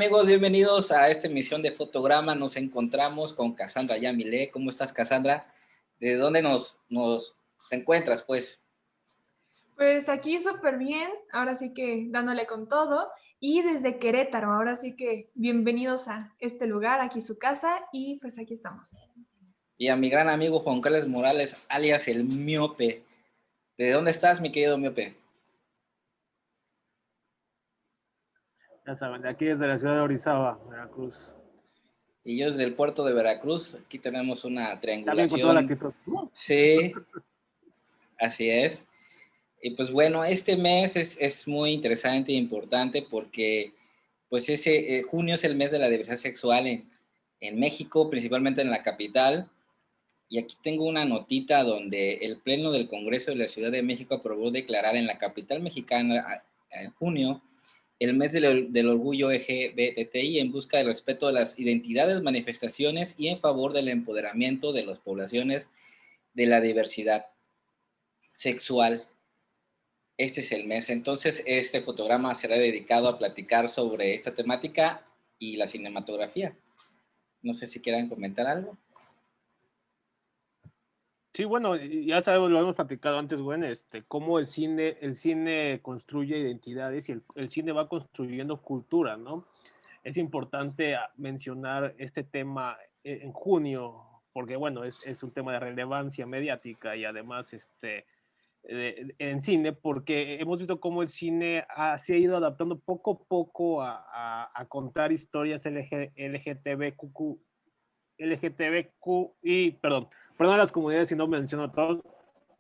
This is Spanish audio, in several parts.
amigos? Bienvenidos a esta emisión de Fotograma. Nos encontramos con Cassandra Yamile. ¿Cómo estás, Cassandra? ¿De dónde te encuentras, pues? Pues aquí súper bien, ahora sí que dándole con todo, y desde Querétaro, ahora sí que bienvenidos a este lugar, aquí su casa, y pues aquí estamos. Y a mi gran amigo Juan Carlos Morales, alias el Miope. ¿De dónde estás, mi querido Miope? Ya saben, de aquí desde la ciudad de Orizaba, Veracruz. Y yo desde el puerto de Veracruz. Aquí tenemos una También con toda la triangulación. actitud. Sí, así es. Y pues bueno, este mes es muy interesante e importante porque pues junio es el mes de la diversidad sexual en México, principalmente en la capital. Y aquí tengo una notita donde el Pleno del Congreso de la Ciudad de México aprobó declarar en la capital mexicana en junio el mes del orgullo LGBTI en busca del respeto de las identidades, manifestaciones y en favor del empoderamiento de las poblaciones de la diversidad sexual. Este es el mes. Entonces, este fotograma será dedicado a platicar sobre esta temática y la cinematografía. No sé si quieran comentar algo. Sí, bueno, ya sabemos, lo hemos platicado antes, bueno, cómo el cine construye identidades y el cine va construyendo cultura, ¿no? Es importante mencionar este tema en junio, porque bueno, es un tema de relevancia mediática y además en cine, porque hemos visto cómo el cine se ha ido adaptando poco a poco a contar historias LGTBQI, perdón a las comunidades si no menciono todo,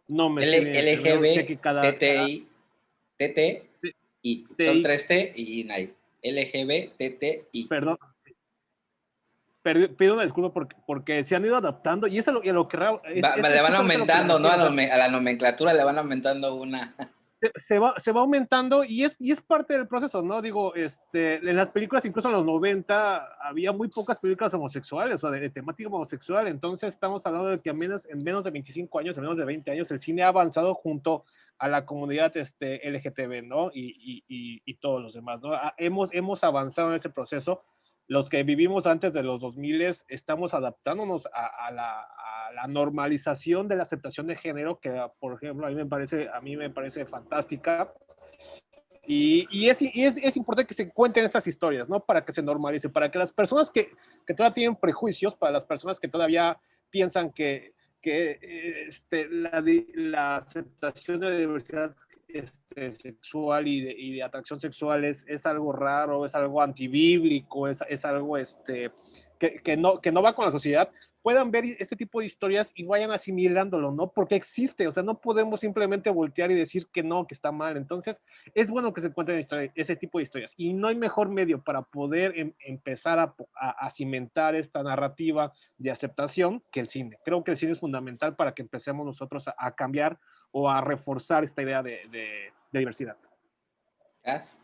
no me sé bien el término, sé que cada LGBTI, TT, y son TI, 3T y NAI. LGBTI. perdón, pido una disculpa porque se han ido adaptando y eso es lo que Le van aumentando, ¿no? refiero, A la nomenclatura le van aumentando una. se va aumentando y es parte del proceso, ¿no? Digo, en las películas, incluso en los 90, había muy pocas películas homosexuales o de temática homosexual, entonces estamos hablando de que en menos de 25 años, en menos de 20 años, el cine ha avanzado junto a la comunidad LGTB, ¿no? Y todos los demás, ¿no? Hemos avanzado en ese proceso. Los que vivimos antes de los 2000 estamos adaptándonos a la normalización de la aceptación de género, que por ejemplo a mí me parece fantástica. Y es importante que se cuenten estas historias, ¿no? Para que se normalice, para que las personas que todavía tienen prejuicios, para las personas que todavía piensan que la aceptación de la diversidad sexual y de atracción sexual es algo raro, es algo antibíblico, es algo que no va con la sociedad, puedan ver este tipo de historias y vayan asimilándolo, ¿no? Porque existe, o sea, no podemos simplemente voltear y decir que no, que está mal. Entonces, es bueno que se encuentren ese tipo de historias. Y no hay mejor medio para poder empezar a cimentar esta narrativa de aceptación que el cine. Creo que el cine es fundamental para que empecemos nosotros a cambiar o a reforzar esta idea de diversidad. ¿Gas?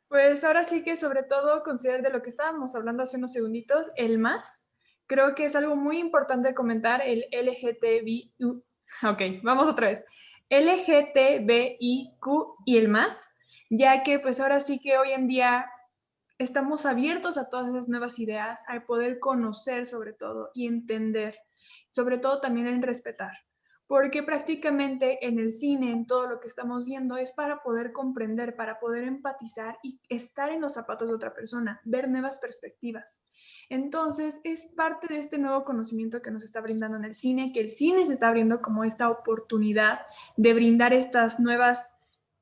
Pues ahora sí que sobre todo considerar de lo que estábamos hablando hace unos segunditos, el más, creo que es algo muy importante comentar, el LGTBIQ, ok, vamos otra vez, LGTBIQ y el más, ya que pues ahora sí que hoy en día estamos abiertos a todas esas nuevas ideas, a poder conocer sobre todo y entender, sobre todo también en respetar, porque prácticamente en el cine, en todo lo que estamos viendo, es para poder comprender, para poder empatizar y estar en los zapatos de otra persona, ver nuevas perspectivas. Entonces, es parte de este nuevo conocimiento que nos está brindando en el cine, que el cine se está abriendo como esta oportunidad de brindar estas nuevas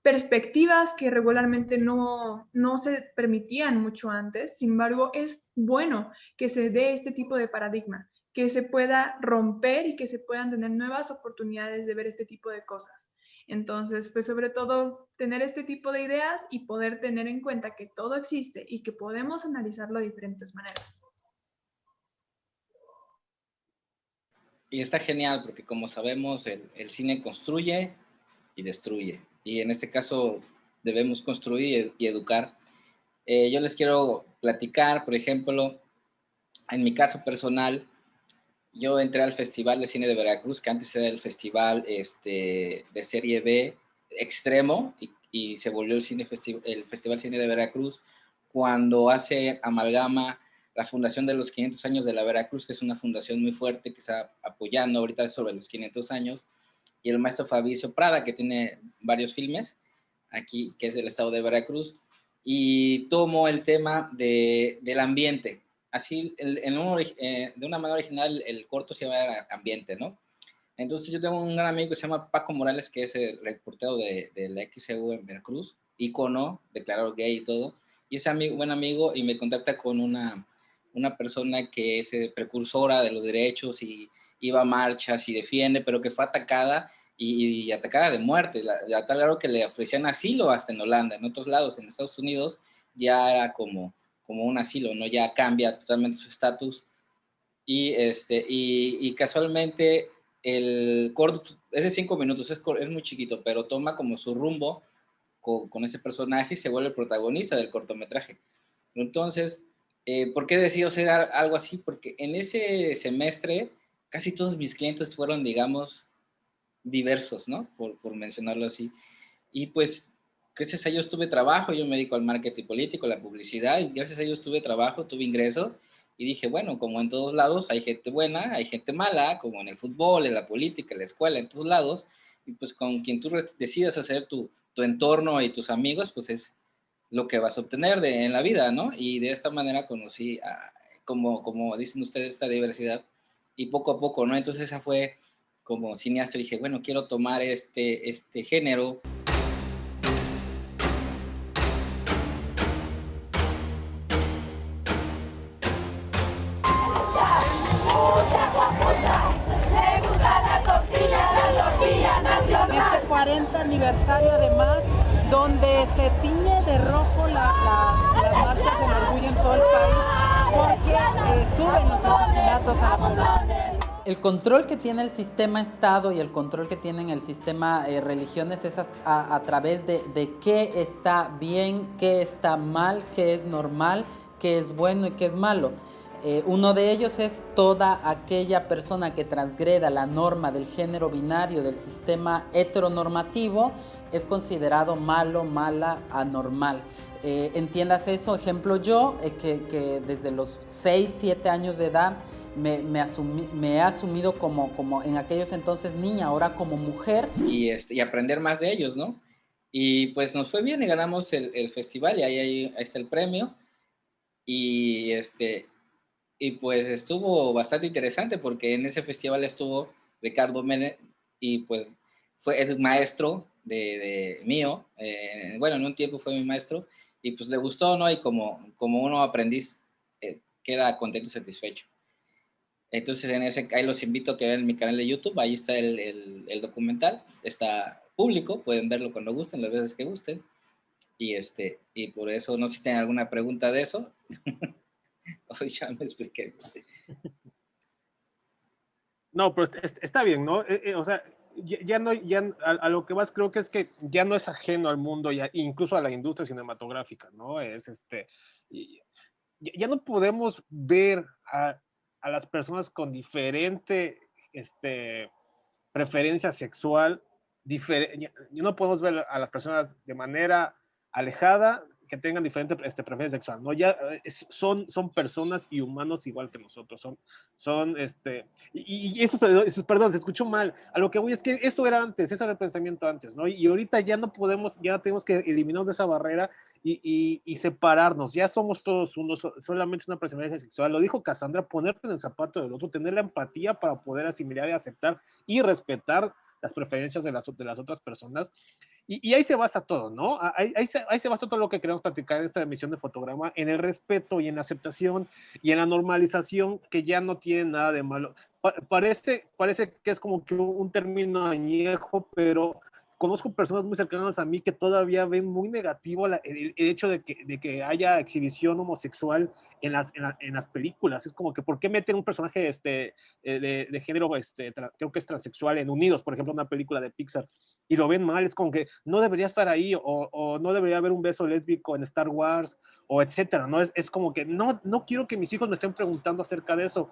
perspectivas que regularmente no se permitían mucho antes. Sin embargo, es bueno que se dé este tipo de paradigma, que se pueda romper y que se puedan tener nuevas oportunidades de ver este tipo de cosas. Entonces, pues sobre todo tener este tipo de ideas y poder tener en cuenta que todo existe y que podemos analizarlo de diferentes maneras. Y está genial porque como sabemos el cine construye y destruye. Y en este caso debemos construir y educar. Yo les quiero platicar, por ejemplo, en mi caso personal, yo entré al Festival de Cine de Veracruz, que antes era el festival de serie B extremo, y se volvió el Festival Cine de Veracruz, cuando hace amalgama la fundación de los 500 años de la Veracruz, que es una fundación muy fuerte que está apoyando ahorita sobre los 500 años, y el maestro Fabricio Prada, que tiene varios filmes aquí, que es del estado de Veracruz, y tomo el tema del ambiente. Así, de una manera original, el corto se llama Ambiente, ¿no? Entonces yo tengo un gran amigo que se llama Paco Morales, que es el reportero de la XEU en Veracruz, ícono, declarado gay y todo, y es amigo, buen amigo, y me contacta con una persona que es precursora de los derechos y iba a marchas y defiende, pero que fue atacada y atacada de muerte, a tal grado que le ofrecían asilo hasta en Holanda, en otros lados, en Estados Unidos, ya era como un asilo, ¿no? Ya cambia totalmente su estatus y casualmente el corto es de 5 minutos, es muy chiquito, pero toma como su rumbo con ese personaje y se vuelve el protagonista del cortometraje. Entonces, ¿por qué decidí hacer algo así? Porque en ese semestre casi todos mis clientes fueron, digamos, diversos, ¿no? Por mencionarlo así. Y pues, gracias a ellos tuve trabajo, yo me dedico al marketing político, la publicidad, y gracias a ellos tuve trabajo, tuve ingresos, y dije, bueno, como en todos lados hay gente buena, hay gente mala, como en el fútbol, en la política, en la escuela, en todos lados, y pues con quien tú decidas hacer tu entorno y tus amigos, pues es lo que vas a obtener en la vida, ¿no? Y de esta manera conocí, como dicen ustedes, esta diversidad, y poco a poco, ¿no? Entonces esa fue como cineasta, dije, bueno, quiero tomar este género. Este 40 aniversario además, donde se tiñe de rojo las marchas del orgullo en todo el país, porque suben los asesinatos a la población. El control que tiene el sistema Estado y el control que tienen el sistema religiones es a través de qué está bien, qué está mal, qué es normal, qué es bueno y qué es malo. Uno de ellos es toda aquella persona que transgreda la norma del género binario del sistema heteronormativo es considerado malo, mala, anormal. Entiendas eso, ejemplo yo, que desde los 6, 7 años de edad me he asumido como en aquellos entonces niña, ahora como mujer. Y aprender más de ellos, ¿no? Y pues nos fue bien y ganamos el festival y ahí está el premio. Y pues estuvo bastante interesante porque en ese festival estuvo Ricardo Mene y pues es maestro de mío, bueno, en un tiempo fue mi maestro y pues le gustó, ¿no? Y como uno aprendiz queda contento y satisfecho. Entonces ahí los invito a que vean mi canal de YouTube, ahí está el documental, está público, pueden verlo cuando gusten, las veces que gusten. Y por eso, no sé si tienen alguna pregunta de eso. Hoy ya me expliqué. No, pero está bien, ¿no? O sea, ya no, a lo que más creo que es que ya no es ajeno al mundo, incluso a la industria cinematográfica, ¿no? Ya no podemos ver a las personas con diferente preferencia sexual, ya no podemos ver a las personas de manera alejada que tengan diferente preferencia sexual, ¿no? Ya son personas y humanos igual que nosotros, y eso, perdón, se escuchó mal, a lo que voy es que esto era antes, ese era el pensamiento antes, ¿no? Y ahorita ya no podemos, ya tenemos que eliminarnos de esa barrera y separarnos, ya somos todos uno, solamente una preferencia sexual, lo dijo Cassandra, ponerte en el zapato del otro, tener la empatía para poder asimilar y aceptar y respetar las preferencias de las otras personas. Y ahí se basa todo, ¿no? Ahí se basa todo lo que queremos platicar en esta emisión de Fotograma, en el respeto y en la aceptación y en la normalización, que ya no tiene nada de malo. Parece que es como que un término añejo, pero conozco personas muy cercanas a mí que todavía ven muy negativo el hecho de que haya exhibición homosexual en las películas. Es como que, ¿por qué meten un personaje de género, creo que es transexual, en Unidos, por ejemplo, una película de Pixar? Y lo ven mal, es como que no debería estar ahí, o no debería haber un beso lésbico en Star Wars, o etcétera, ¿no? Es como que no quiero que mis hijos me estén preguntando acerca de eso.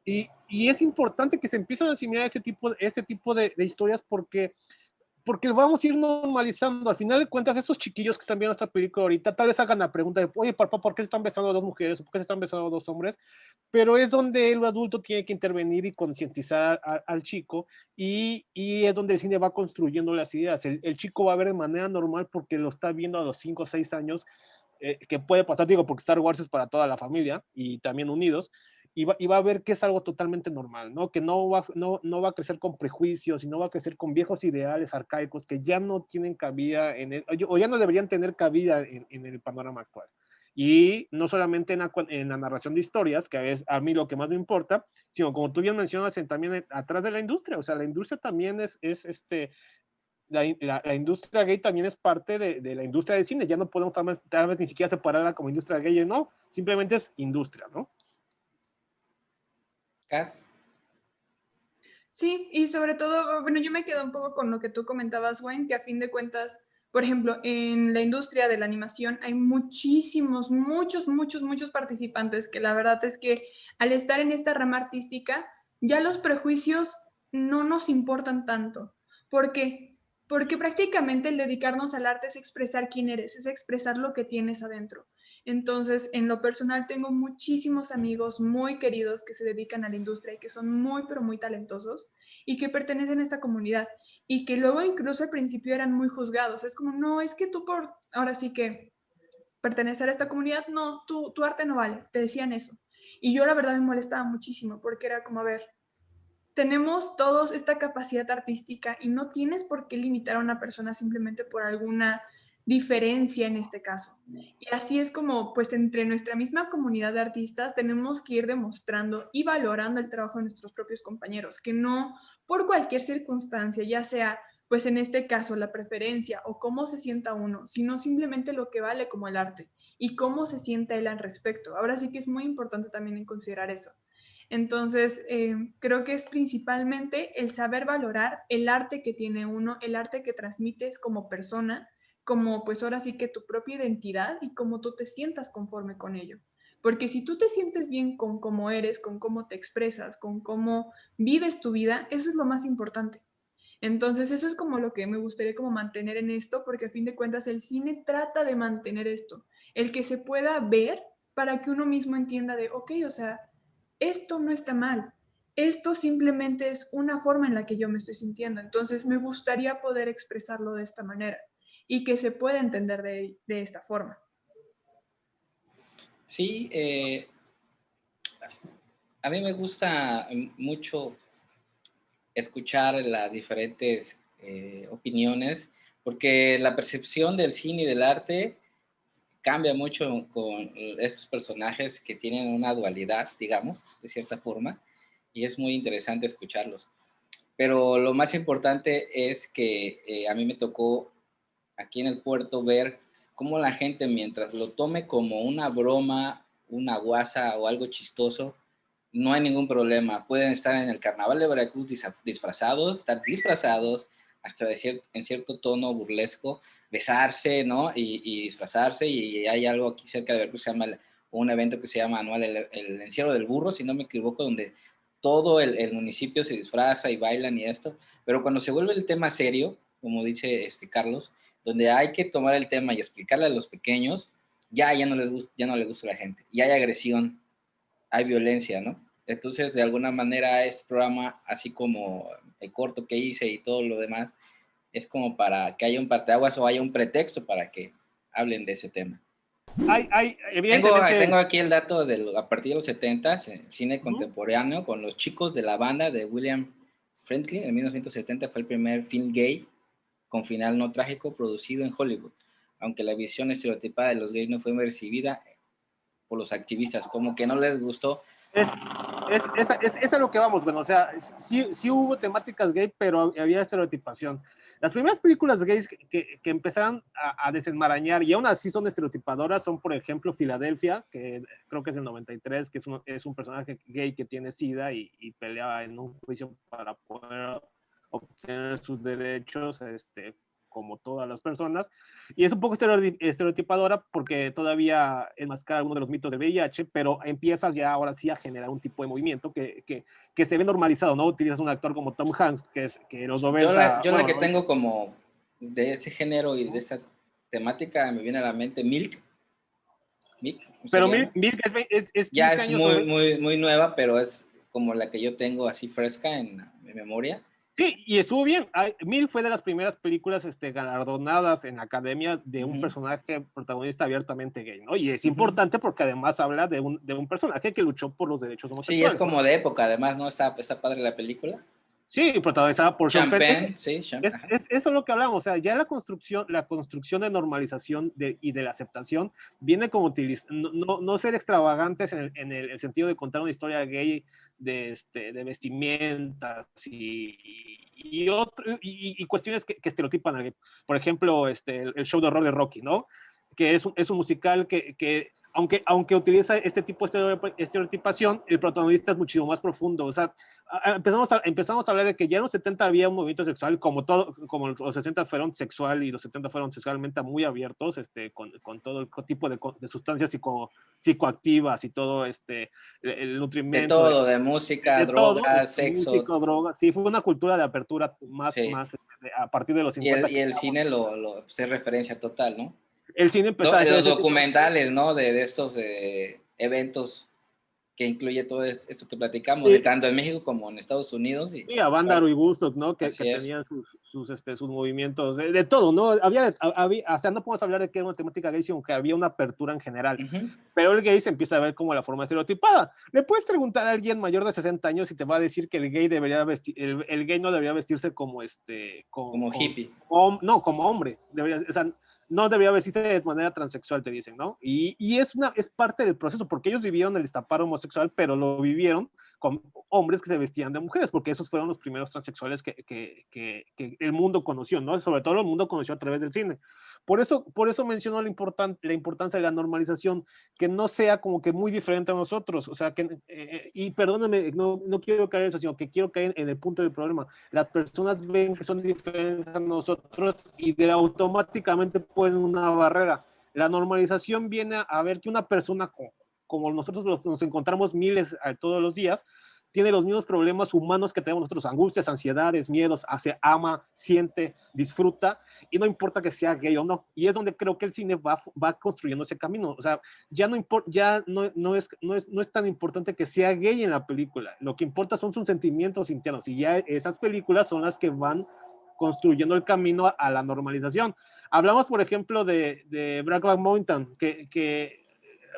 Y es importante que se empiecen a asimilar este tipo de historias, porque porque vamos a ir normalizando. Al final de cuentas, esos chiquillos que están viendo esta película ahorita, tal vez hagan la pregunta de, oye, papá, ¿por qué se están besando a dos mujeres? ¿Por qué se están besando a dos hombres? Pero es donde el adulto tiene que intervenir y concientizar al chico, y es donde el cine va construyendo las ideas. El chico va a ver de manera normal porque lo está viendo a los 5 o 6 años, que puede pasar, digo, porque Star Wars es para toda la familia y también unidos, y va a ver que es algo totalmente normal, ¿no? Que no va a crecer con prejuicios y no va a crecer con viejos ideales arcaicos que ya no tienen cabida o ya no deberían tener cabida en el panorama actual. Y no solamente en la narración de historias, que es a mí lo que más me importa, sino como tú bien mencionas, también atrás de la industria. O sea, la industria también la industria gay también es parte de la industria del cine. Ya no podemos tal vez ni siquiera separarla como industria gay, no, simplemente es industria, ¿no? Cas. Sí, y sobre todo, bueno, yo me quedo un poco con lo que tú comentabas, Wayne, que a fin de cuentas, por ejemplo, en la industria de la animación hay muchos participantes que la verdad es que al estar en esta rama artística, ya los prejuicios no nos importan tanto. ¿Por qué? Porque prácticamente el dedicarnos al arte es expresar quién eres, es expresar lo que tienes adentro. Entonces, en lo personal, tengo muchísimos amigos muy queridos que se dedican a la industria y que son muy, pero muy talentosos y que pertenecen a esta comunidad y que luego incluso al principio eran muy juzgados. Es como, no, es que tú ahora sí que pertenecer a esta comunidad, no, tu arte no vale, te decían eso. Y yo la verdad me molestaba muchísimo porque era como, a ver, tenemos todos esta capacidad artística y no tienes por qué limitar a una persona simplemente por alguna diferencia en este caso. Y así es como, pues, entre nuestra misma comunidad de artistas tenemos que ir demostrando y valorando el trabajo de nuestros propios compañeros, que no por cualquier circunstancia, ya sea, pues en este caso, la preferencia o cómo se sienta uno, sino simplemente lo que vale como el arte y cómo se sienta él al respecto. Ahora sí que es muy importante también en considerar eso. Entonces, creo que es principalmente el saber valorar el arte que tiene uno, el arte que transmites como persona, como pues ahora sí que tu propia identidad y cómo tú te sientas conforme con ello. Porque si tú te sientes bien con cómo eres, con cómo te expresas, con cómo vives tu vida, eso es lo más importante. Entonces, eso es como lo que me gustaría como mantener en esto, porque a fin de cuentas el cine trata de mantener esto, el que se pueda ver para que uno mismo entienda de, ok, o sea, esto no está mal, esto simplemente es una forma en la que yo me estoy sintiendo. Entonces, me gustaría poder expresarlo de esta manera y que se pueda entender de esta forma. Sí, a mí me gusta mucho escuchar las diferentes opiniones, porque la percepción del cine y del arte cambia mucho con estos personajes que tienen una dualidad, digamos, de cierta forma, y es muy interesante escucharlos. Pero lo más importante es que a mí me tocó aquí en el puerto ver cómo la gente, mientras lo tome como una broma, una guasa o algo chistoso, no hay ningún problema. Pueden estar en el carnaval de Veracruz disfrazados, estar disfrazados, hasta en cierto tono burlesco, besarse, ¿no? Y disfrazarse. Y hay algo aquí cerca de Veracruz, se llama un evento que se llama anual el Encierro del Burro, si no me equivoco, donde todo el municipio se disfraza y bailan y esto. Pero cuando se vuelve el tema serio, como dice Carlos, donde hay que tomar el tema y explicarle a los pequeños, ya no les gusta a la gente. Y hay agresión, hay violencia, ¿no? Entonces, de alguna manera, este programa, así como el corto que hice y todo lo demás, es como para que haya un parteaguas o haya un pretexto para que hablen de ese tema. Evidentemente... Tengo aquí el dato a partir de los 70, cine contemporáneo, con Los Chicos de la Banda de William Friedkin. En 1970 fue el primer film gay con final no trágico producido en Hollywood, aunque la visión estereotipada de los gays no fue recibida por los activistas, como que no les gustó. Es a lo que vamos, bueno, o sea, sí hubo temáticas gay, pero había estereotipación. Las primeras películas gays que empezaron a desenmarañar, y aún así son estereotipadoras, son, por ejemplo, Filadelfia, que creo que es el 93, que es un personaje gay que tiene SIDA y pelea en un juicio para poder obtener sus derechos como todas las personas, y es un poco estereotipadora porque todavía enmascara algunos de los mitos del VIH, pero empiezas ya ahora sí a generar un tipo de movimiento que se ve normalizado, ¿no? Utilizas un actor como Tom Hanks, que en los 90... Yo la que tengo como de ese género y de esa temática me viene a la mente Milk. Pero Milk es 15 ya es años muy nueva, pero es como la que yo tengo así fresca en mi memoria. Sí, y estuvo bien. Milk fue de las primeras películas galardonadas en la academia de un personaje protagonista abiertamente gay, ¿no? Y es importante porque además habla de un personaje que luchó por los derechos homosexuales. Sí, es como de época, además, ¿no? Está padre la película. Sí, protagonizada por Sean Penn. Sí, eso es lo que hablamos, o sea, ya la construcción de normalización y de la aceptación viene como no ser extravagantes en el sentido de contar una historia gay de vestimentas y cuestiones que estereotipan a gay. Por ejemplo, el show de horror de Rocky, ¿no? Que es un musical que aunque utiliza este tipo de estereotipación, el protagonista es muchísimo más profundo. O sea, empezamos a hablar de que ya en los 70 había un movimiento sexual, como los 60 fueron sexual y los 70 fueron sexualmente muy abiertos, con todo el tipo de sustancias psicoactivas y todo el nutrimento. De todo, de música, drogas, sexo. Música, drogas. Sí, fue una cultura de apertura más a partir de los 50. Y el cine es referencia total, ¿no? El cine empezó a los documentales, ¿no? De estos eventos que incluye todo esto que platicamos, sí, tanto en México como en Estados Unidos. Sí, a Vándaro y Woodstock, ¿no? Que tenían sus movimientos, de todo, ¿no? O sea, no podemos hablar de que era una temática gay, sino que había una apertura en general. Pero el gay se empieza a ver como la forma estereotipada. Le puedes preguntar a alguien mayor de 60 años y te va a decir que el gay el gay no debería vestirse como hippie. No, como hombre. O sea, no debería vestirse de manera transexual, te dicen, ¿no? Y es parte del proceso, porque ellos vivieron el destapar homosexual, pero lo vivieron con hombres que se vestían de mujeres, porque esos fueron los primeros transexuales que el mundo conoció, ¿no? Sobre todo el mundo conoció a través del cine. Por eso menciono la importancia de la normalización, que no sea como que muy diferente a nosotros, o sea, y perdóname, no quiero caer en eso, sino que quiero caer en el punto del problema. Las personas ven que son diferentes a nosotros y automáticamente ponen una barrera. La normalización viene a ver que una persona como nosotros nos encontramos miles todos los días, tiene los mismos problemas humanos que tenemos nosotros, angustias, ansiedades, miedos, ama, siente, disfruta, y no importa que sea gay o no. Y es donde creo que el cine va construyendo ese camino. O sea, ya no es tan importante que sea gay en la película. Lo que importa son sus sentimientos internos, y ya esas películas son las que van construyendo el camino a la normalización. Hablamos, por ejemplo, de Brokeback Mountain, que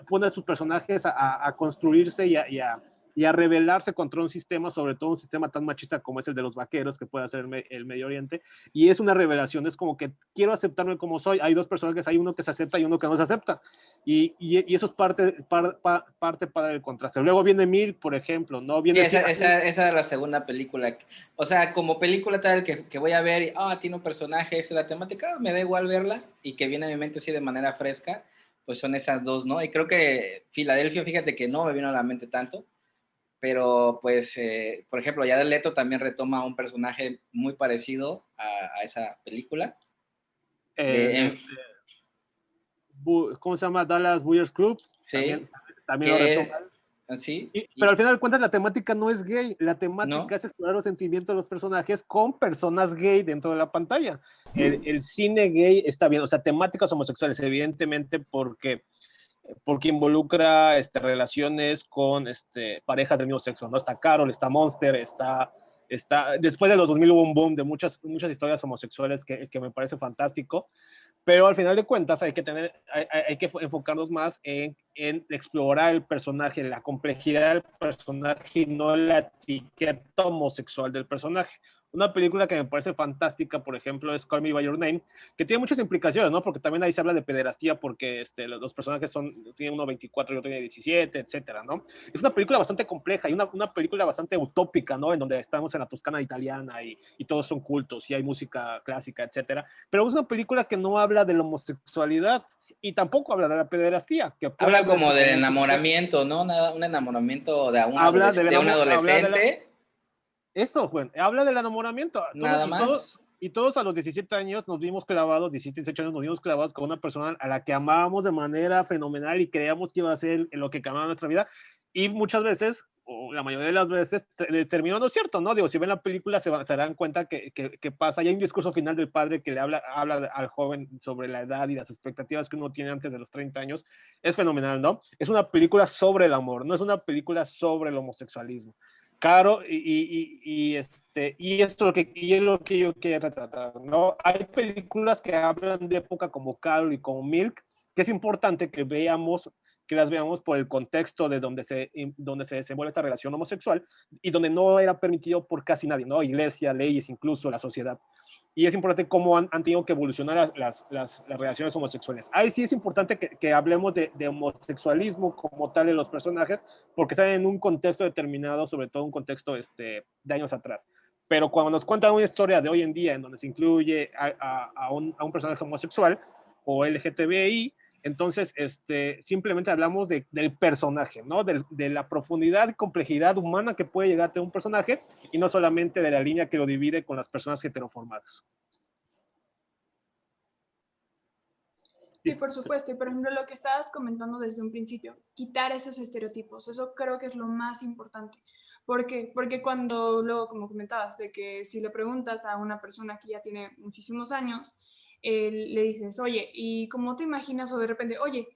pone a sus personajes a construirse y a rebelarse contra un sistema, sobre todo un sistema tan machista como es el de los vaqueros, que puede hacer el Medio Oriente, y es una revelación, es como que quiero aceptarme como soy. Hay dos personajes, hay uno que se acepta y uno que no se acepta, y eso es parte para el contraste. Luego viene Milk, por ejemplo, ¿no? Viene esa es la segunda película, o sea, como película tal que voy a ver, y tiene un personaje, es la temática, me da igual verla, y que viene a mi mente así de manera fresca, pues son esas dos, ¿no? Y creo que Filadelfia, fíjate que no me vino a la mente tanto, pero pues, por ejemplo, Jared Leto también retoma un personaje muy parecido a esa película. ¿Cómo se llama? Dallas Buyers Club. Sí. También lo retoma. Sí. Pero al final de cuentas la temática no es gay, la temática es explorar los sentimientos de los personajes con personas gay dentro de la pantalla. El cine gay está bien, o sea, temáticas homosexuales, evidentemente, porque involucra relaciones con parejas del mismo sexo, ¿no? Está Carol, está Monster, está después de los 2000 hubo un boom de muchas historias homosexuales que me parece fantástico, pero al final de cuentas hay que enfocarnos más en explorar el personaje, la complejidad del personaje y no la etiqueta homosexual del personaje. Una película que me parece fantástica, por ejemplo, es Call Me By Your Name, que tiene muchas implicaciones, ¿no? Porque también ahí se habla de pederastía, porque los personajes tienen uno 24 y otro tiene 17, etcétera, ¿no? Es una película bastante compleja y una película bastante utópica, ¿no? En donde estamos en la Toscana italiana y todos son cultos y hay música clásica, etcétera. Pero es una película que no habla de la homosexualidad y tampoco habla de la pederastía. Habla como del enamoramiento, ¿no? Un enamoramiento de un adolescente. Eso, bueno, habla del enamoramiento. Nada más. Y todos a los 17 años nos vimos clavados, 17, 18 años nos vimos clavados con una persona a la que amábamos de manera fenomenal y creíamos que iba a ser lo que cambiaba nuestra vida. Y muchas veces, o la mayoría de las veces, terminó no es cierto, ¿no? Digo, si ven la película se darán cuenta que pasa. Y hay un discurso final del padre que le habla al joven sobre la edad y las expectativas que uno tiene antes de los 30 años. Es fenomenal, ¿no? Es una película sobre el amor, no es una película sobre el homosexualismo. Claro, y esto es lo que yo quiero retratar, ¿no? Hay películas que hablan de época como Carol y como Milk, que es importante que las veamos por el contexto de donde se desenvuelve esta relación homosexual y donde no era permitido por casi nadie, ¿no? Iglesia, leyes, incluso la sociedad. Y es importante cómo han tenido que evolucionar las relaciones homosexuales. Ahí sí es importante que hablemos de homosexualismo como tal de los personajes, porque están en un contexto determinado, sobre todo un contexto de años atrás. Pero cuando nos cuentan una historia de hoy en día en donde se incluye a un personaje homosexual o LGTBI, entonces simplemente hablamos del personaje, ¿no? De la profundidad y complejidad humana que puede llegar a tener un personaje y no solamente de la línea que lo divide con las personas heteroformadas. Sí, por supuesto. Y por ejemplo, lo que estabas comentando desde un principio, quitar esos estereotipos, eso creo que es lo más importante. ¿Por qué? Porque cuando luego, como comentabas, de que si le preguntas a una persona que ya tiene muchísimos años, le dices, oye, ¿y cómo te imaginas? O de repente, oye,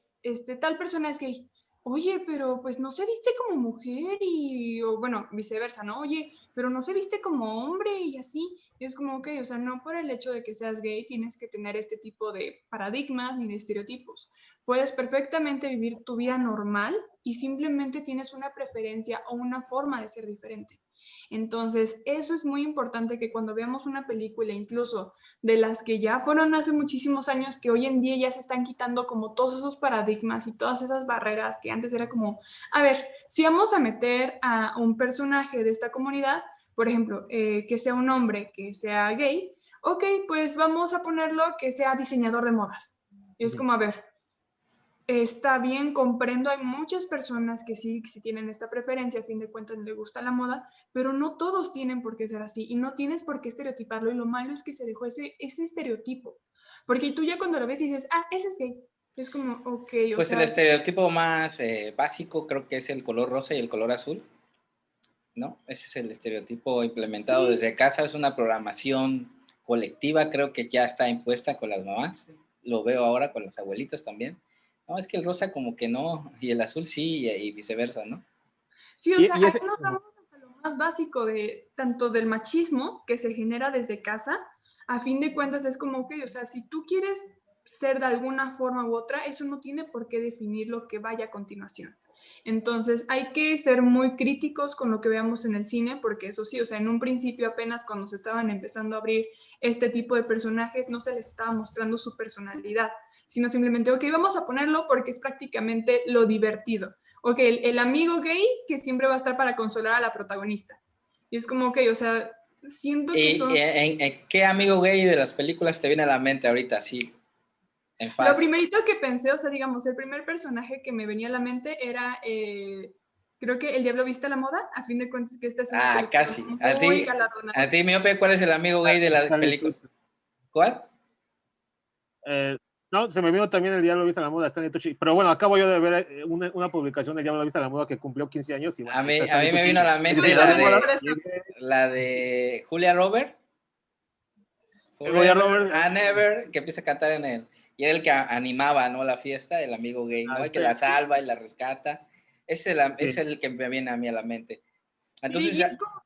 tal persona es gay. Oye, pero pues no se viste como mujer y, o bueno, viceversa, ¿no? Oye, pero no se viste como hombre y así. Y es como, ok, o sea, no por el hecho de que seas gay tienes que tener este tipo de paradigmas ni de estereotipos. Puedes perfectamente vivir tu vida normal y simplemente tienes una preferencia o una forma de ser diferente. Entonces, eso es muy importante que cuando veamos una película, incluso de las que ya fueron hace muchísimos años, que hoy en día ya se están quitando como todos esos paradigmas y todas esas barreras que antes era como, a ver, si vamos a meter a un personaje de esta comunidad, por ejemplo, que sea un hombre, que sea gay, ok, pues vamos a ponerlo que sea diseñador de modas. Y es como, a ver, está bien, comprendo, hay muchas personas que sí tienen esta preferencia, a fin de cuentas le gusta la moda, pero no todos tienen por qué ser así y no tienes por qué estereotiparlo y lo malo es que se dejó ese estereotipo, porque tú ya cuando lo ves dices, ah, ese es gay, es como, ok, o Pues sea... el estereotipo más básico creo que es el color rosa y el color azul, ¿no? Ese es el estereotipo implementado Sí. desde casa, es una programación colectiva, creo que ya está impuesta con las mamás, lo veo ahora con las abuelitas también. No, es que el rosa como que no, y el azul sí, y viceversa, ¿no? Sí, o sea, ahí nos damos hasta lo más básico de tanto del machismo que se genera desde casa, a fin de cuentas es como que, o sea, si tú quieres ser de alguna forma u otra, eso no tiene por qué definir lo que vaya a continuación. Entonces, hay que ser muy críticos con lo que veamos en el cine, porque eso sí, o sea, en un principio apenas cuando se estaban empezando a abrir este tipo de personajes, no se les estaba mostrando su personalidad, sino simplemente, ok, vamos a ponerlo porque es prácticamente lo divertido. Ok, el amigo gay que siempre va a estar para consolar a la protagonista. Y es como, ok, o sea, siento que son... ¿Qué amigo gay de las películas te viene a la mente ahorita, así, en Lo fast? primerito que pensé, o sea, digamos, el primer personaje que me venía a la mente era, creo que El Diablo Viste a la Moda, a fin de cuentas que esta es una película Casi. muy galardonada. A ti, Miope, ¿cuál es el amigo gay de la película? ¿Cuál? No, se me vino también El Diablo Viste a la Moda, Stanley Tucci. Pero bueno, acabo yo de ver una publicación del Diablo Viste a la Moda que cumplió 15 años. Y bueno, a mí me vino a la mente la de Julia Roberts. Never, que empieza a cantar en él. Y era el que animaba, ¿no? La fiesta, el amigo gay, ¿no? El que la salva y la rescata. Es el que me viene a mí a la mente. Entonces, y es como,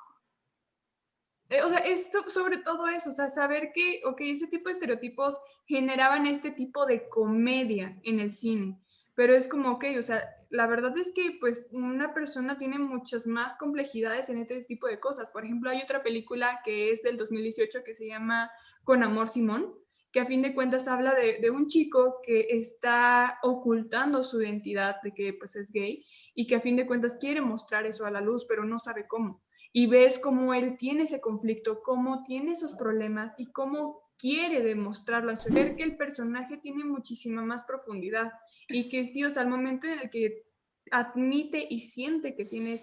o sea, es sobre todo eso, o sea, saber que, ok, ese tipo de estereotipos generaban este tipo de comedia en el cine, pero es como, ok, o sea, la verdad es que pues una persona tiene muchas más complejidades en este tipo de cosas. Por ejemplo, hay otra película que es del 2018 que se llama Con Amor, Simón, que a fin de cuentas habla de un chico que está ocultando su identidad de que pues es gay y que a fin de cuentas quiere mostrar eso a la luz, pero no sabe cómo. Y ves cómo él tiene ese conflicto, cómo tiene esos problemas y cómo quiere demostrarlo, ver que el personaje tiene muchísima más profundidad y que sí, o sea, al momento en el que admite y siente que tiene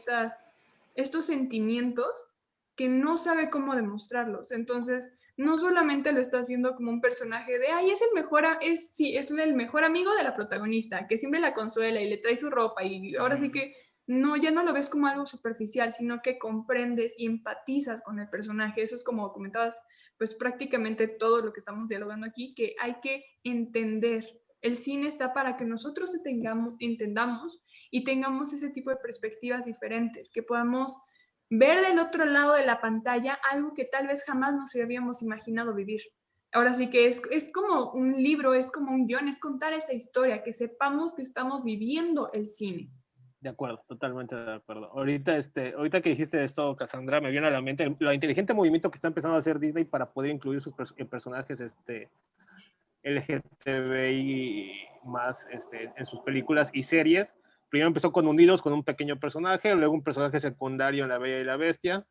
estos sentimientos, que no sabe cómo demostrarlos. Entonces, no solamente lo estás viendo como un personaje de, ay, es el mejor amigo de la protagonista, que siempre la consuela y le trae su ropa, y ahora sí que no, ya no lo ves como algo superficial, sino que comprendes y empatizas con el personaje. Eso es, como comentabas, pues prácticamente todo lo que estamos dialogando aquí, que hay que entender. El cine está para que nosotros entendamos y tengamos ese tipo de perspectivas diferentes, que podamos ver del otro lado de la pantalla algo que tal vez jamás nos habíamos imaginado vivir. Ahora sí que es como un libro, es como un guión, es contar esa historia, que sepamos que estamos viviendo el cine. De acuerdo, totalmente de acuerdo. Ahorita que dijiste esto, Cassandra, me viene a la mente el inteligente movimiento que está empezando a hacer Disney para poder incluir sus personajes LGTBI más en sus películas y series. Primero empezó con Unidos, con un pequeño personaje, luego un personaje secundario en La Bella y la Bestia,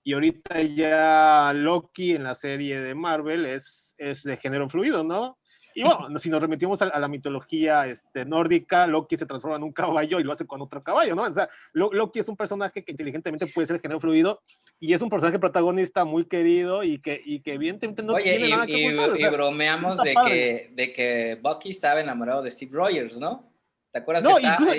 y ahorita ya Loki en la serie de Marvel es de género fluido, ¿no? Y bueno, si nos remitimos a la mitología nórdica, Loki se transforma en un caballo y lo hace con otro caballo, ¿no? O sea, Loki es un personaje que inteligentemente puede ser de género fluido y es un personaje protagonista muy querido y que evidentemente no tiene nada que ocultar. O sea, y bromeamos de que Bucky estaba enamorado de Steve Rogers, ¿no? ¿Te acuerdas no, que incluso,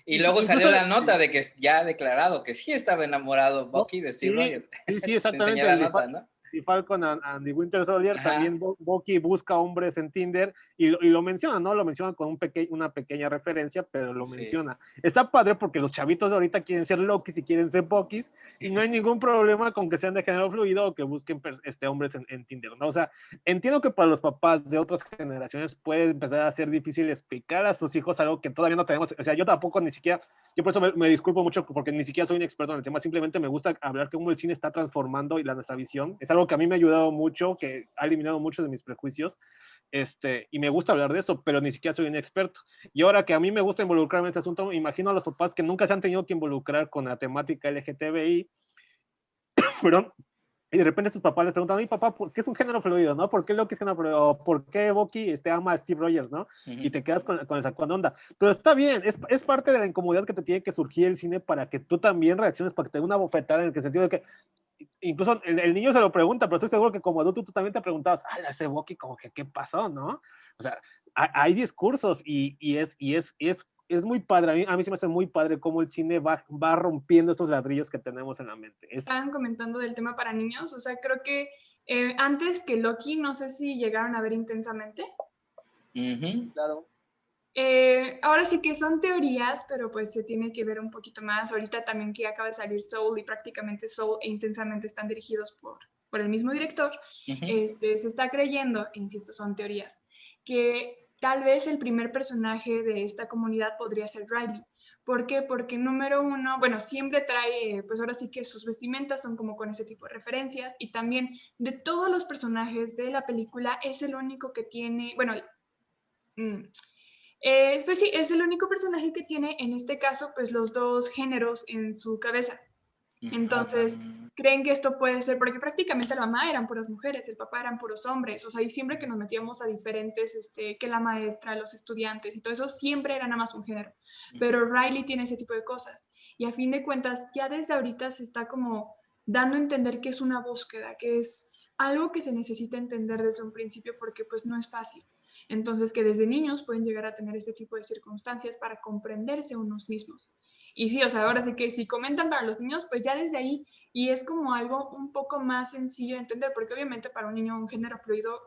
y luego salió la nota de que ya ha declarado que sí estaba enamorado Bucky de Steve Rogers? Sí, exactamente. Te enseñé la nota, ¿no? Y Falcon and the Winter Soldier, Ajá. también Bucky busca hombres en Tinder y lo menciona, ¿no? Lo menciona con una pequeña referencia, pero lo menciona. Está padre porque los chavitos de ahorita quieren ser Lokis y quieren ser Buckys y no hay ningún problema con que sean de género fluido o que busquen hombres en Tinder, ¿no? O sea, entiendo que para los papás de otras generaciones puede empezar a ser difícil explicar a sus hijos algo que todavía no tenemos. O sea, yo tampoco ni siquiera, yo por eso me disculpo mucho porque ni siquiera soy un experto en el tema, simplemente me gusta hablar cómo el cine está transformando y nuestra visión. Es algo que a mí me ha ayudado mucho, que ha eliminado muchos de mis prejuicios, y me gusta hablar de eso, pero ni siquiera soy un experto. Y ahora que a mí me gusta involucrarme en este asunto, me imagino a los papás que nunca se han tenido que involucrar con la temática LGTBI, perdón, y de repente sus papás les preguntan, oye papá, ¿por qué es un género fluido, no? ¿Por qué Loki es género fluido? ¿Por qué Bucky ama a Steve Rogers, no? Y te quedas con esa onda. Pero está bien, es parte de la incomodidad que te tiene que surgir el cine para que tú también reacciones, para que te dé una bofetada en el sentido de que incluso el niño se lo pregunta, pero estoy seguro que como adulto tú también te preguntabas, ese Bucky como que qué pasó, ¿no? O sea, hay discursos y es muy padre, a mí se me hace muy padre cómo el cine va rompiendo esos ladrillos que tenemos en la mente. Estaban comentando del tema para niños, o sea, creo que antes que Loki, no sé si llegaron a ver Intensamente. Claro. Ahora sí que son teorías, pero pues se tiene que ver un poquito más. Ahorita también que acaba de salir Soul y prácticamente Soul e Intensamente están dirigidos por el mismo director. Se está creyendo, insisto, son teorías, que tal vez el primer personaje de esta comunidad podría ser Riley. ¿Por qué? Porque número uno, bueno, siempre trae, pues ahora sí que sus vestimentas son como con ese tipo de referencias y también de todos los personajes de la película es el único que tiene, bueno, pues sí, es el único personaje que tiene, en este caso, pues los dos géneros en su cabeza. Entonces, creen que esto puede ser, porque prácticamente la mamá eran puras mujeres, el papá eran puros hombres, o sea, y siempre que nos metíamos a diferentes, que la maestra, los estudiantes y todo eso, siempre era nada más un género. Pero Riley tiene ese tipo de cosas. Y a fin de cuentas, ya desde ahorita se está como dando a entender que es una búsqueda, que es algo que se necesita entender desde un principio porque pues no es fácil. Entonces, que desde niños pueden llegar a tener este tipo de circunstancias para comprenderse unos mismos. Y sí, o sea, ahora sí que si comentan para los niños, pues ya desde ahí, y es como algo un poco más sencillo de entender, porque obviamente para un niño un género fluido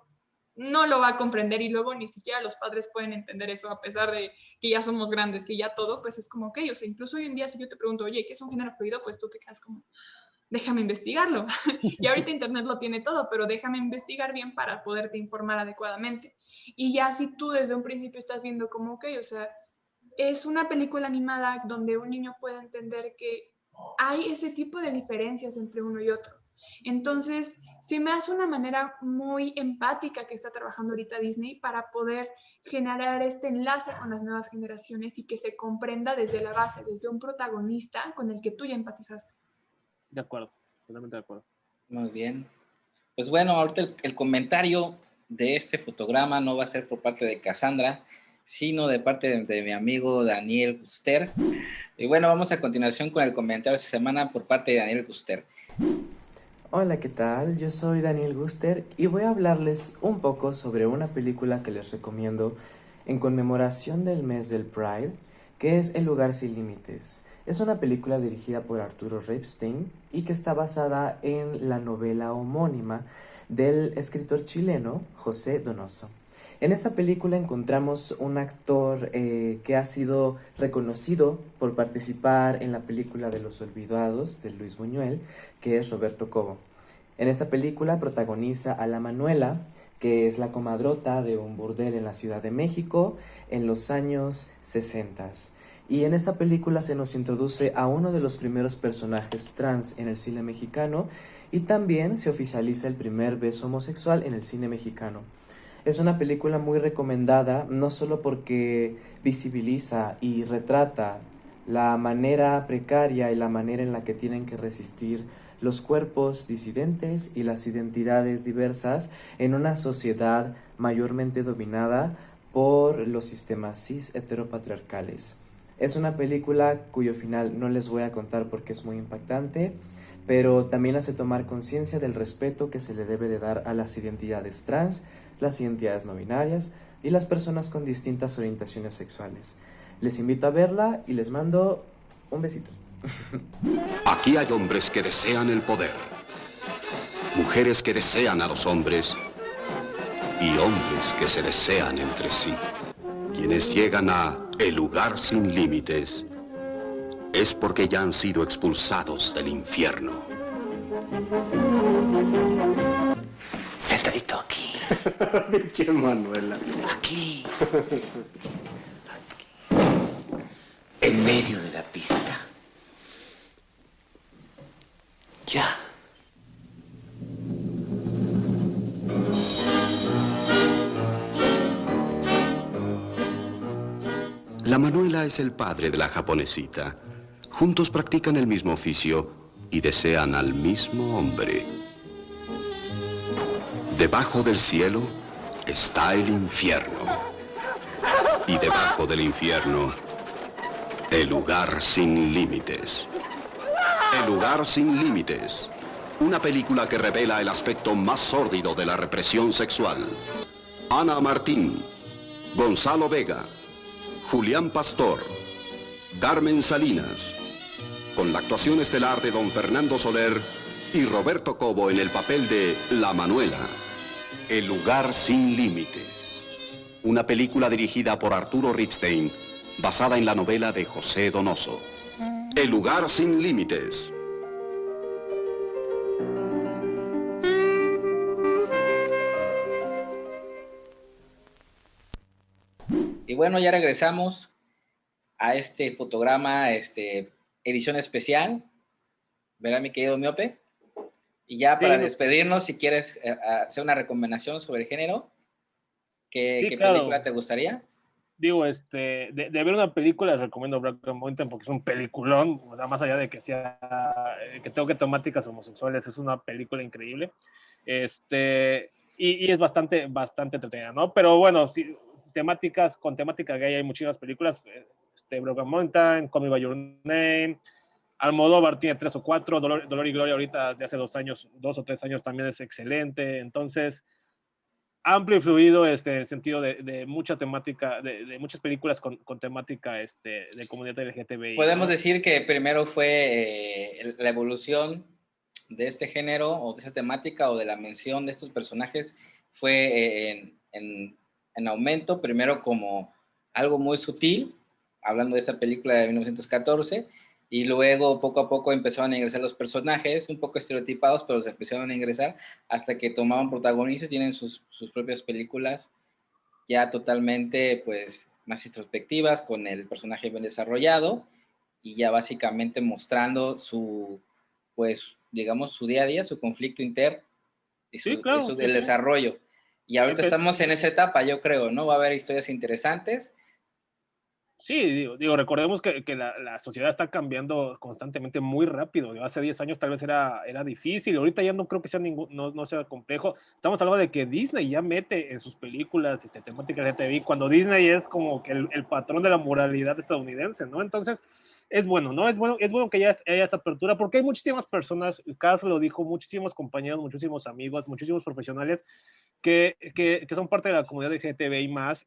no lo va a comprender y luego ni siquiera los padres pueden entender eso, a pesar de que ya somos grandes, que ya todo, pues es como, ok, o sea, incluso hoy en día si yo te pregunto, oye, ¿qué es un género fluido? Pues tú te quedas como, déjame investigarlo. Y ahorita internet lo tiene todo, pero déjame investigar bien para poderte informar adecuadamente. Y ya si tú desde un principio estás viendo como, ok, o sea, es una película animada donde un niño puede entender que hay ese tipo de diferencias entre uno y otro. Entonces, se me hace una manera muy empática que está trabajando ahorita Disney para poder generar este enlace con las nuevas generaciones y que se comprenda desde la base, desde un protagonista con el que tú ya empatizaste. De acuerdo, totalmente de acuerdo. Muy bien. Pues bueno, ahorita el comentario de este fotograma no va a ser por parte de Cassandra, sino de parte de mi amigo Daniel Guster. Y bueno, vamos a continuación con el comentario de esta semana por parte de Daniel Guster. Hola, ¿qué tal? Yo soy Daniel Guster y voy a hablarles un poco sobre una película que les recomiendo en conmemoración del mes del Pride, que es El lugar sin límites. Es una película dirigida por Arturo Ripstein y que está basada en la novela homónima del escritor chileno José Donoso. En esta película encontramos un actor que ha sido reconocido por participar en la película de Los Olvidados de Luis Buñuel, que es Roberto Cobo. En esta película protagoniza a la Manuela, que es la comadrota de un burdel en la Ciudad de México en los años 60. Y en esta película se nos introduce a uno de los primeros personajes trans en el cine mexicano y también se oficializa el primer beso homosexual en el cine mexicano. Es una película muy recomendada, no solo porque visibiliza y retrata la manera precaria y la manera en la que tienen que resistir los cuerpos disidentes y las identidades diversas en una sociedad mayormente dominada por los sistemas cis heteropatriarcales. Es una película cuyo final no les voy a contar porque es muy impactante, pero también hace tomar conciencia del respeto que se le debe de dar a las identidades trans, las identidades no binarias y las personas con distintas orientaciones sexuales. Les invito a verla y les mando un besito. Aquí hay hombres que desean el poder, mujeres que desean a los hombres y hombres que se desean entre sí. Quienes llegan a El lugar sin límites es porque ya han sido expulsados del infierno. Sentadito aquí. Pinche Manuela. Aquí. En medio de la pista. Ya. La Manuela es el padre de la japonesita. Juntos practican el mismo oficio y desean al mismo hombre. Debajo del cielo está el infierno. Y debajo del infierno, el lugar sin límites. El lugar sin límites. Una película que revela el aspecto más sórdido de la represión sexual. Ana Martín, Gonzalo Vega, Julián Pastor, Carmen Salinas, con la actuación estelar de don Fernando Soler y Roberto Cobo en el papel de La Manuela. El lugar sin límites. Una película dirigida por Arturo Ripstein, basada en la novela de José Donoso. El lugar sin límites. Y bueno, ya regresamos a este fotograma, edición especial, ¿verdad, mi querido Miope? Y ya para despedirnos, si quieres hacer una recomendación sobre el género, ¿qué película te gustaría? Digo, de ver una película les recomiendo Black Mountain porque es un peliculón, o sea, más allá de que sea, que toque temáticas homosexuales, es una película increíble, y es bastante entretenida, ¿no? Pero bueno, sí, con temática gay hay muchísimas películas, Black Mountain, Call Me By Your Name, Almodóvar tiene 3 o 4, Dolor y Gloria ahorita de hace 2 o 3 años también es excelente, entonces amplio y fluido en el sentido de mucha temática, de muchas películas con temática de comunidad LGTBI. Podemos decir que primero fue la evolución de este género o de esa temática o de la mención de estos personajes fue en aumento, primero como algo muy sutil, hablando de esta película de 1914, y luego poco a poco empezaron a ingresar los personajes, un poco estereotipados, pero se empezaron a ingresar hasta que tomaban protagonismo y tienen sus propias películas ya totalmente pues más introspectivas, con el personaje bien desarrollado y ya básicamente mostrando su, pues digamos, su día a día, su conflicto interno y el desarrollo. Y ahorita estamos en esa etapa, yo creo, ¿no? Va a haber historias interesantes. Sí, digo, recordemos que la sociedad está cambiando constantemente muy rápido. Hace 10 años tal vez era difícil, ahorita ya no creo que sea no sea complejo. Estamos hablando de que Disney ya mete en sus películas temáticas de TV, cuando Disney es como que el patrón de la moralidad estadounidense, ¿no? Entonces, es bueno, ¿no? Es bueno que haya esta apertura, porque hay muchísimas personas, Cas lo dijo, muchísimos compañeros, muchísimos amigos, muchísimos profesionales que son parte de la comunidad LGTBI más,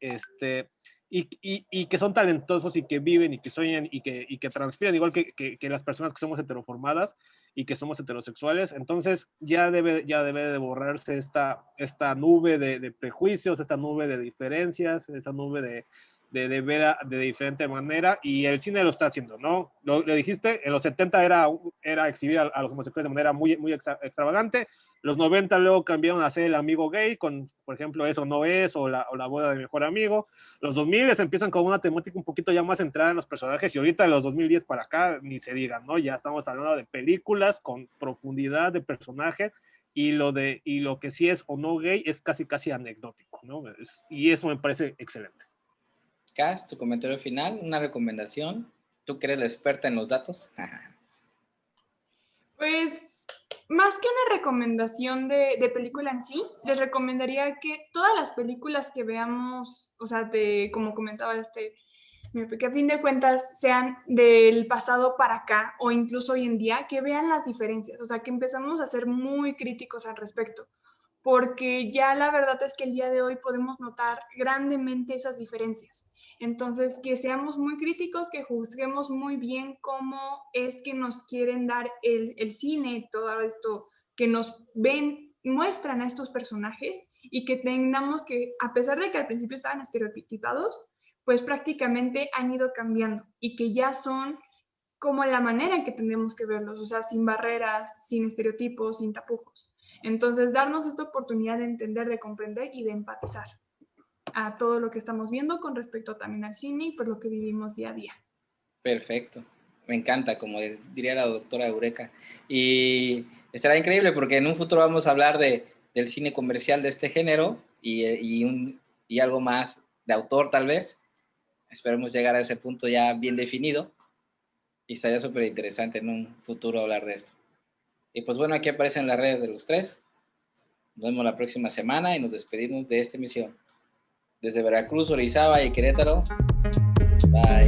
y que son talentosos y que viven y que sueñan y que transpiran, igual que las personas que somos heteroformadas y que somos heterosexuales. Entonces ya debe de borrarse esta nube de prejuicios, esta nube de diferencias, esta nube de ver de diferente manera, y el cine lo está haciendo, ¿no? Lo dijiste, en los 70 era exhibir a los homosexuales de manera muy, muy extravagante. Los 90 luego cambiaron a ser el amigo gay, con, por ejemplo, Eso no es, o la boda de mejor amigo. Los 2000 empiezan con una temática un poquito ya más centrada en los personajes, y ahorita de los 2010 para acá, ni se digan, ¿no? Ya estamos hablando de películas con profundidad de personajes, y lo que sí es o no gay es casi anecdótico, ¿no? Y eso me parece excelente. Cas, tu comentario final, una recomendación. ¿Tú que eres la experta en los datos? Pues, más que una recomendación de película en sí, les recomendaría que todas las películas que veamos, o sea, como comentaba que a fin de cuentas sean del pasado para acá o incluso hoy en día, que vean las diferencias, o sea, que empezamos a ser muy críticos al respecto, porque ya la verdad es que el día de hoy podemos notar grandemente esas diferencias. Entonces, que seamos muy críticos, que juzguemos muy bien cómo es que nos quieren dar el cine, todo esto que nos muestran a estos personajes, y que tengamos que, a pesar de que al principio estaban estereotipados, pues prácticamente han ido cambiando y que ya son como la manera en que tenemos que verlos, o sea, sin barreras, sin estereotipos, sin tapujos. Entonces, darnos esta oportunidad de entender, de comprender y de empatizar a todo lo que estamos viendo con respecto también al cine y pues lo que vivimos día a día. Perfecto, me encanta, como diría la doctora Eureka. Y estará increíble porque en un futuro vamos a hablar del cine comercial de este género y algo más de autor tal vez. Esperemos llegar a ese punto ya bien definido y estaría súper interesante en un futuro hablar de esto. Y pues bueno, aquí aparecen las redes de los tres. Nos vemos la próxima semana y nos despedimos de esta emisión. Desde Veracruz, Orizaba y Querétaro. Bye.